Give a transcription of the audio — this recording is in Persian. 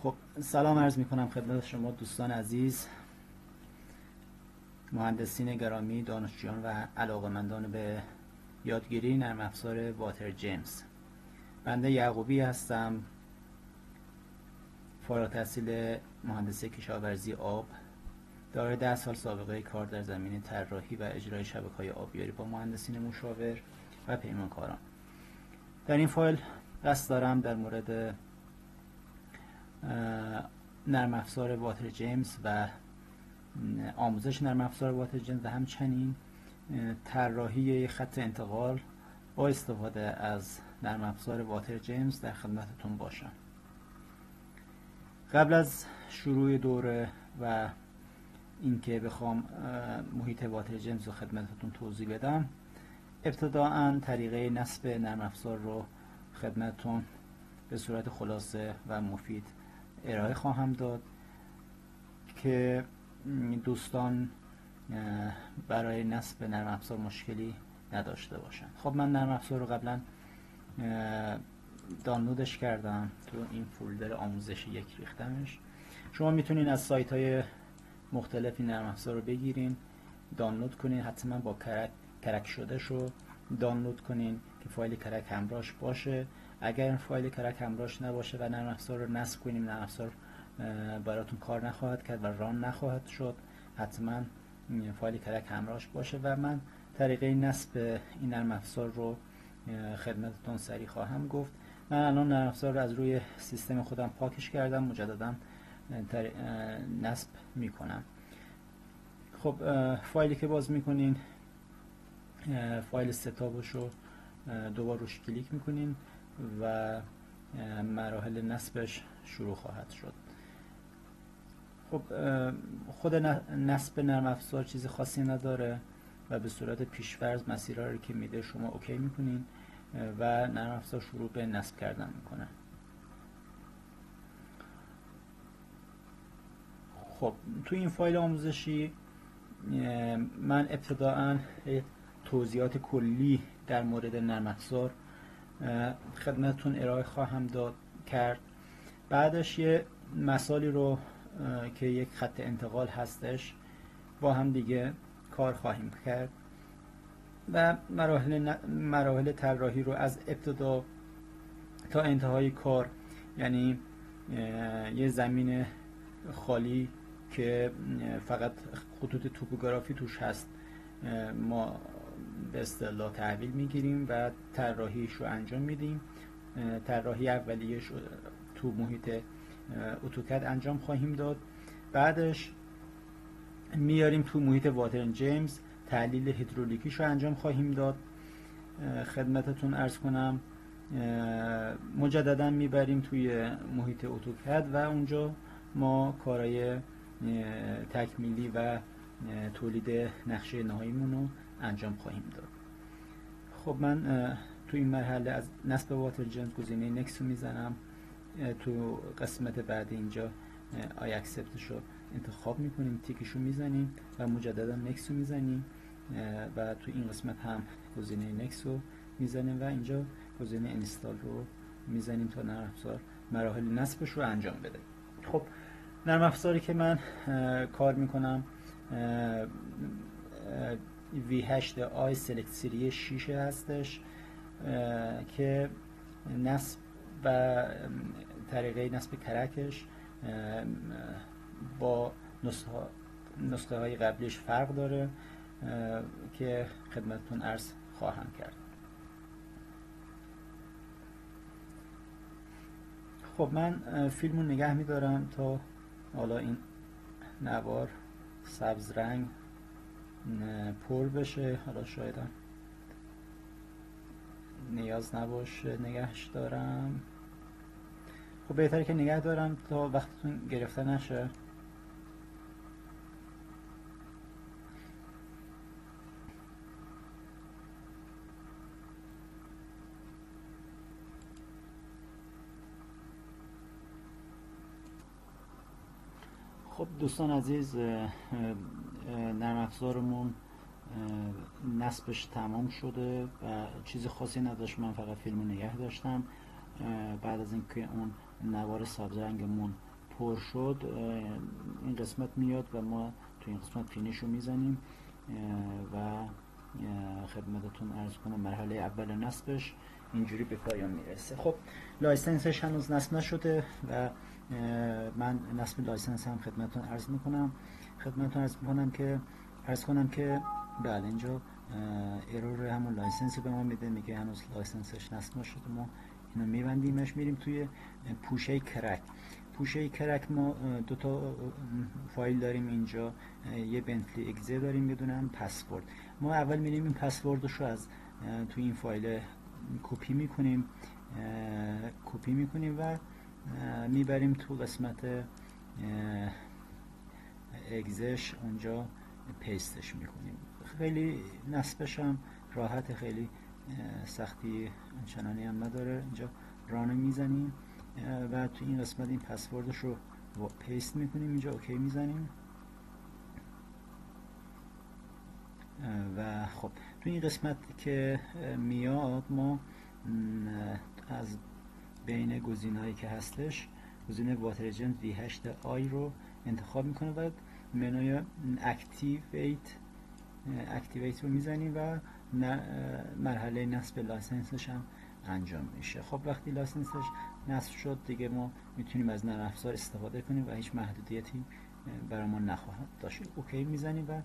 خب سلام عرض می کنم خدمت شما دوستان عزیز، مهندسین گرامی، دانشجویان و علاقه‌مندان به یادگیری نرم افزار واتر جیمز. بنده یعقوبی هستم، فارغ التحصیل مهندسی کشاورزی آب، دارای 10 سال سابقه کار در زمینه طراحی و اجرای شبکه‌های آبیاری با مهندسین مشاور و پیمانکاران. در این فایل قصد دارم در مورد نرم افزار واتر جیمز و آموزش نرم افزار واتر جیمز و همچنین طراحی خط انتقال با استفاده از نرم افزار واتر جیمز در خدمتتون باشم. قبل از شروع دوره و اینکه بخوام محیط واتر جیمز رو خدمتتون توضیح بدم، ابتداءً طریقه نصب نرم افزار رو خدمتتون به صورت خلاصه و مفید ارائه خواهم داد که دوستان برای نصب نرم افزار مشکلی نداشته باشن. خب من نرم افزار رو قبلا دانلودش کردم، تو این فولدر آموزش یک ریختمش. شما میتونین از سایت های مختلفی نرم افزار رو بگیرین، دانلود کنین، حتما با کرک شده شو دانلود کنین که فایل کرک همراهش باشه. اگر فایل کرک همراهش نباشه و نرم افزار رو نصب کنیم، نرم افزار براتون کار نخواهد کرد و ران نخواهد شد. حتما فایل کرک همراهش باشه و من طریقه نصب این نرم افزار رو خدمتتون سریع خواهم گفت. من الان نرم افزار رو از روی سیستم خودم پاکش کردم، مجددا نصب میکنم. خب فایلی که باز میکنین، فایل ستابش رو دوبار روش کلیک میکنین و مراحل نصبش شروع خواهد شد. خب خود نصب نرم افزار چیز خاصی نداره و به صورت پیش‌فرض مسیرها رو که میده شما اوکی میکنین و نرم افزار شروع به نصب کردن میکنه. خب تو این فایل آموزشی من ابتداءً توضیحات کلی در مورد نرم افزار خدمتتون ارائه خواهم کرد. بعدش یه مثالی رو که یک خط انتقال هستش با هم دیگه کار خواهیم کرد و مراحل طراحی رو از ابتدا تا انتهای کار، یعنی یه زمین خالی که فقط خطوط توپوگرافی توش هست ما به اصطلاح تحویل میگیریم و طراحیش رو انجام میدیم. طراحی اولیه‌اش تو محیط اتوکد انجام خواهیم داد. بعدش میاریم تو محیط واتر جیمز، تحلیل هیدرولیکیش رو انجام خواهیم داد. خدمتتون عرض کنم مجددا میبریم توی محیط اتوکد و اونجا ما کارهای تکمیلی و تولید نقشه نهاییمون رو انجام خواهیم داد. خب من تو این مرحله از نصب واتر جیمز گزینه نکست رو میزنم. تو قسمت بعد اینجا آی اکسپتش رو انتخاب میکنیم، تیکش رو میزنیم و مجددا نکست رو میزنیم و تو این قسمت هم گزینه نکست رو میزنیم و اینجا گزینه اینستال رو میزنیم تا نرم افزار مراحل نصبش رو انجام بده. خب نرم افزاری که من کار میکنم V8i Select سری 6 هستش که نصب و طریقه نصب کرکش با نسخه های قبلیش فرق داره که خدمتتون عرض خواهم کرد. خب من فیلمو نگه میدارم تا حالا این نوار سبز رنگ پر بشه. حالا شاید هم نیاز نباشه نگهش دارم. خب بهتره که نگه دارم تا وقتتون گرفته نشه. خب دوستان عزیز، نرم افزارمون نصبش تمام شده و چیز خاصی نداشت. من فقط فیلمو نگه داشتم. بعد از اینکه اون نوار سبز رنگمون پر شد این قسمت میاد و ما تو این قسمت فینیش رو میزنیم و خدمتتون عرض کنم مرحله اول نصبش اینجوری به پایان میرسه. خب لایسنسش هنوز نصب نشده و من نصب لایسنس هم خدمتتون عرض میکنم که بله اینجا ارور همون لایسنسی به ما میده، میگه هنوز لایسنسش نصب نشده. ما اینو میبندیمش، میریم توی پوشه کرک. ما دو تا فایل داریم اینجا، یه بنتلی اگزه داریم، یه دونه هم پسورد. ما اول میریم این پسوردش رو از توی این فایل کپی میکنیم و میبریم تو قسمت اگزش، اونجا پیستش میکنیم. خیلی نصبش هم راحت، خیلی سختی چنانی هم نداره. اینجا رانو میزنیم و تو این قسمت این پسوردش رو پیست میکنیم، اینجا اوکی میزنیم و خب تو این قسمت که میاد ما از بین گزینه‌هایی که هستش گزینه واتر ایجنت V8 آی رو انتخاب میکنه و منوی اکتیویت رو میزنیم و مرحله نصب لایسنسش هم انجام میشه. خب وقتی لایسنسش نصب شد دیگه ما میتونیم از نرم افزار استفاده کنیم و هیچ محدودیتی برای ما نخواهد داشت. اوکی میزنیم و